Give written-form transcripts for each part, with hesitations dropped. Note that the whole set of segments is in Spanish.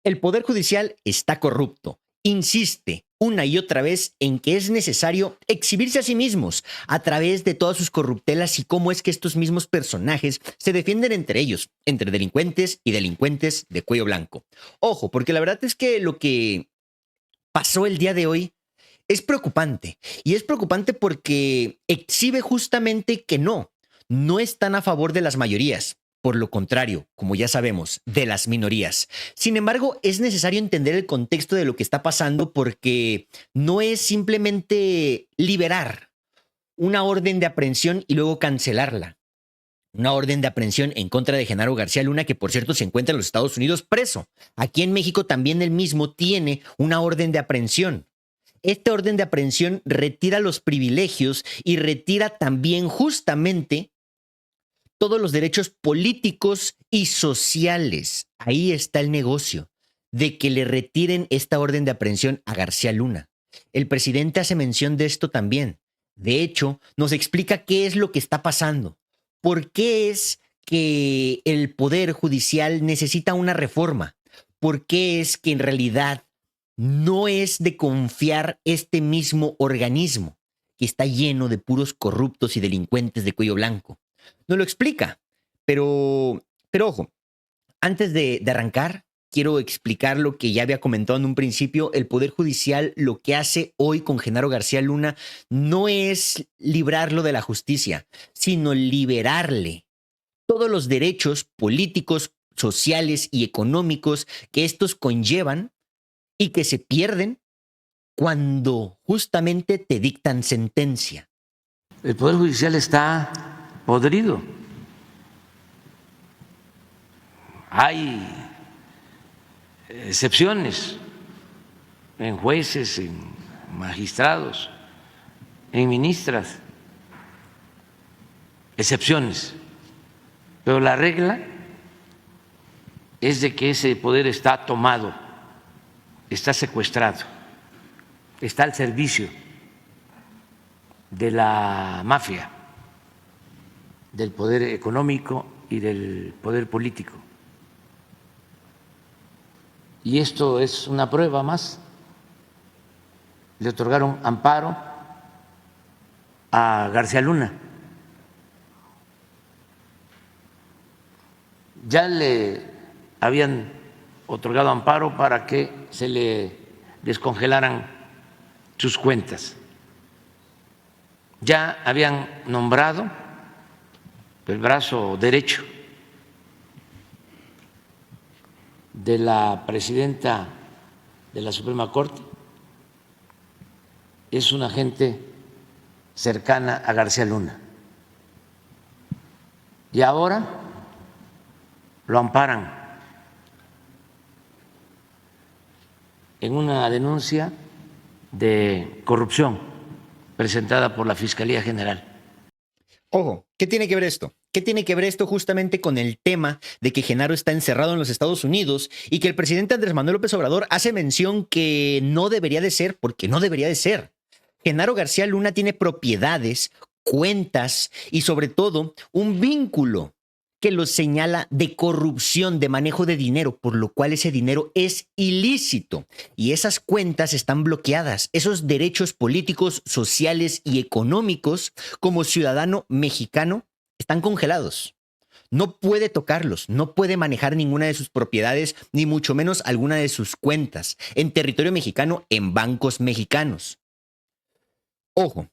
El Poder Judicial está corrupto. Insiste una y otra vez en que es necesario exhibirse a sí mismos a través de todas sus corruptelas y cómo es que estos mismos personajes se defienden entre ellos, entre delincuentes y delincuentes de cuello blanco. Ojo, porque la verdad es que lo que pasó el día de hoy es preocupante. Y es preocupante porque exhibe justamente que no están a favor de las mayorías. Por lo contrario, como ya sabemos, de las minorías. Sin embargo, es necesario entender el contexto de lo que está pasando porque no es simplemente liberar una orden de aprehensión y luego cancelarla. Una orden de aprehensión en contra de Genaro García Luna, que por cierto se encuentra en los Estados Unidos preso. Aquí en México también él mismo tiene una orden de aprehensión. Esta orden de aprehensión retira los privilegios y retira también justamente todos los derechos políticos y sociales. Ahí está el negocio de que le retiren esta orden de aprehensión a García Luna. El presidente hace mención de esto también. De hecho, nos explica qué es lo que está pasando. ¿Por qué es que el Poder Judicial necesita una reforma? ¿Por qué es que en realidad no es de confiar este mismo organismo que está lleno de puros corruptos y delincuentes de cuello blanco? No lo explica, pero ojo, antes de arrancar, quiero explicar lo que ya había comentado en un principio. El Poder Judicial lo que hace hoy con Genaro García Luna no es librarlo de la justicia, sino liberarle todos los derechos políticos, sociales y económicos que estos conllevan y que se pierden cuando justamente te dictan sentencia. El Poder Judicial está podrido. Hay excepciones en jueces, en magistrados, en ministras, excepciones. Pero la regla es de que ese poder está tomado, está secuestrado, está al servicio de la mafia, del poder económico y del poder político. Y esto es una prueba más. Le otorgaron amparo a García Luna. Ya le habían otorgado amparo para que se le descongelaran sus cuentas. Ya habían nombrado el brazo derecho de la presidenta de la Suprema Corte, es una gente cercana a García Luna. Y ahora lo amparan en una denuncia de corrupción presentada por la Fiscalía General. Ojo, ¿qué tiene que ver esto? ¿Qué tiene que ver esto justamente con el tema de que Genaro está encerrado en los Estados Unidos y que el presidente Andrés Manuel López Obrador hace mención que no debería de ser porque no debería de ser? Genaro García Luna tiene propiedades, cuentas y sobre todo un vínculo que lo señala de corrupción, de manejo de dinero, por lo cual ese dinero es ilícito y esas cuentas están bloqueadas. Esos derechos políticos, sociales y económicos como ciudadano mexicano están congelados. No puede tocarlos, no puede manejar ninguna de sus propiedades, ni mucho menos alguna de sus cuentas en territorio mexicano, en bancos mexicanos. Ojo,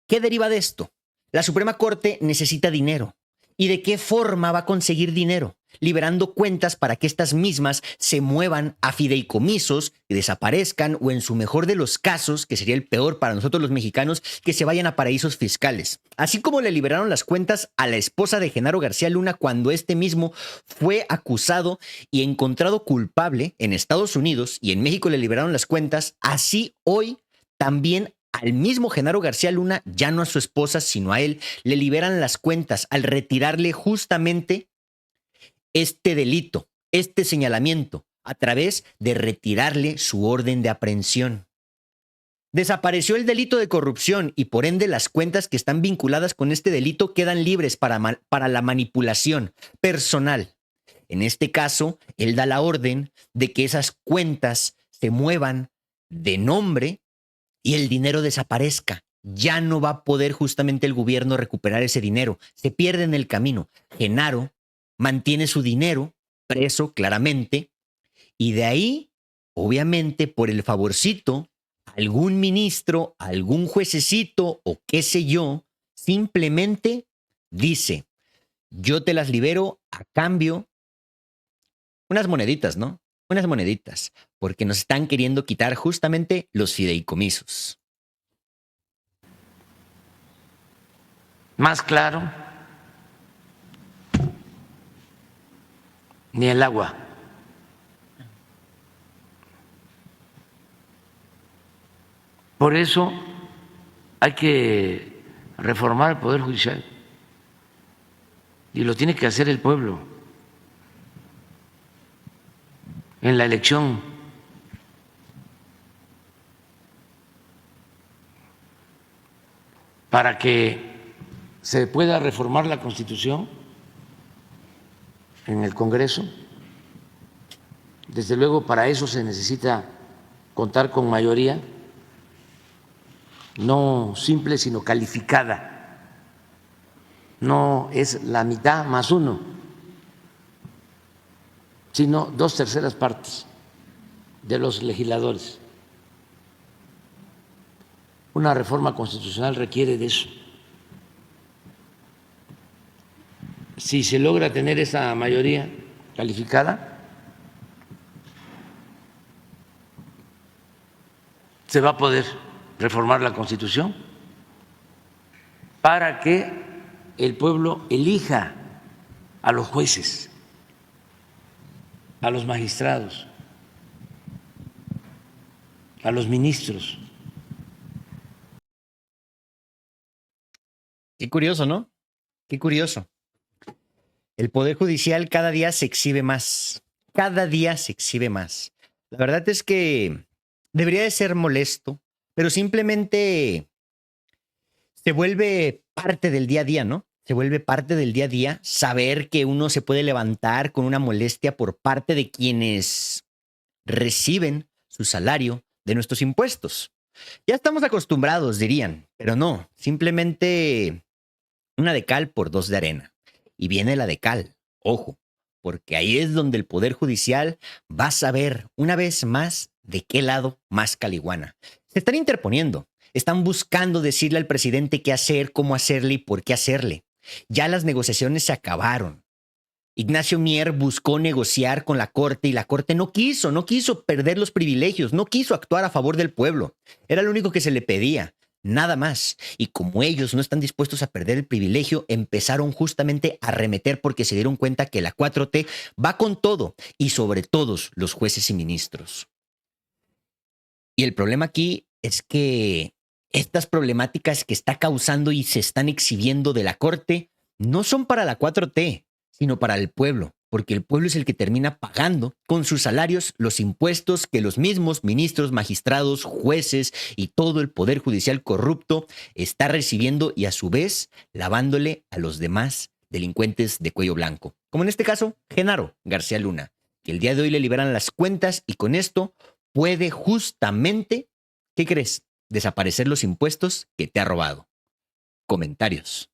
¿qué deriva de esto? La Suprema Corte necesita dinero. ¿Y de qué forma va a conseguir dinero? Liberando cuentas para que estas mismas se muevan a fideicomisos, que desaparezcan o en su mejor de los casos, que sería el peor para nosotros los mexicanos, que se vayan a paraísos fiscales. Así como le liberaron las cuentas a la esposa de Genaro García Luna cuando este mismo fue acusado y encontrado culpable en Estados Unidos y en México le liberaron las cuentas, así hoy también al mismo Genaro García Luna, ya no a su esposa, sino a él, le liberan las cuentas al retirarle justamente este delito, este señalamiento, a través de retirarle su orden de aprehensión. Desapareció el delito de corrupción y por ende las cuentas que están vinculadas con este delito quedan libres para la manipulación personal. En este caso, él da la orden de que esas cuentas se muevan de nombre y el dinero desaparezca. Ya no va a poder justamente el gobierno recuperar ese dinero. Se pierde en el camino. Genaro mantiene su dinero preso claramente y de ahí, obviamente, por el favorcito, algún ministro, algún juececito o qué sé yo, simplemente dice, yo te las libero a cambio unas moneditas, ¿no? Unas moneditas, porque nos están queriendo quitar justamente los fideicomisos. Más claro, ni el agua. Por eso hay que reformar el Poder Judicial y lo tiene que hacer el pueblo en la elección. Para que se pueda reformar la Constitución en el Congreso, desde luego para eso se necesita contar con mayoría, no simple, sino calificada. No es la mitad más uno, sino 2/3 partes de los legisladores. Una reforma constitucional requiere de eso. Si se logra tener esa mayoría calificada, se va a poder reformar la Constitución para que el pueblo elija a los jueces, a los magistrados, a los ministros. Qué curioso, ¿no? Qué curioso. El Poder Judicial cada día se exhibe más. Cada día se exhibe más. La verdad es que debería de ser molesto, pero simplemente se vuelve parte del día a día, ¿no? Se vuelve parte del día a día saber que uno se puede levantar con una molestia por parte de quienes reciben su salario de nuestros impuestos. Ya estamos acostumbrados, dirían, pero no, simplemente una de cal por dos de arena. Y viene la de cal, ojo, porque ahí es donde el Poder Judicial va a saber una vez más de qué lado más caliguana. Se están interponiendo, están buscando decirle al presidente qué hacer, cómo hacerle y por qué hacerle. Ya las negociaciones se acabaron. Ignacio Mier buscó negociar con la Corte y la Corte no quiso perder los privilegios, no quiso actuar a favor del pueblo. Era lo único que se le pedía, nada más. Y como ellos no están dispuestos a perder el privilegio, empezaron justamente a arremeter porque se dieron cuenta que la 4T va con todo y sobre todos los jueces y ministros. Y el problema aquí es que estas problemáticas que está causando y se están exhibiendo de la Corte no son para la 4T, sino para el pueblo, porque el pueblo es el que termina pagando con sus salarios los impuestos que los mismos ministros, magistrados, jueces y todo el Poder Judicial corrupto está recibiendo y a su vez lavándole a los demás delincuentes de cuello blanco, como en este caso Genaro García Luna, que el día de hoy le liberan las cuentas y con esto puede justamente, ¿qué crees? Desaparecer los impuestos que te ha robado. Comentarios.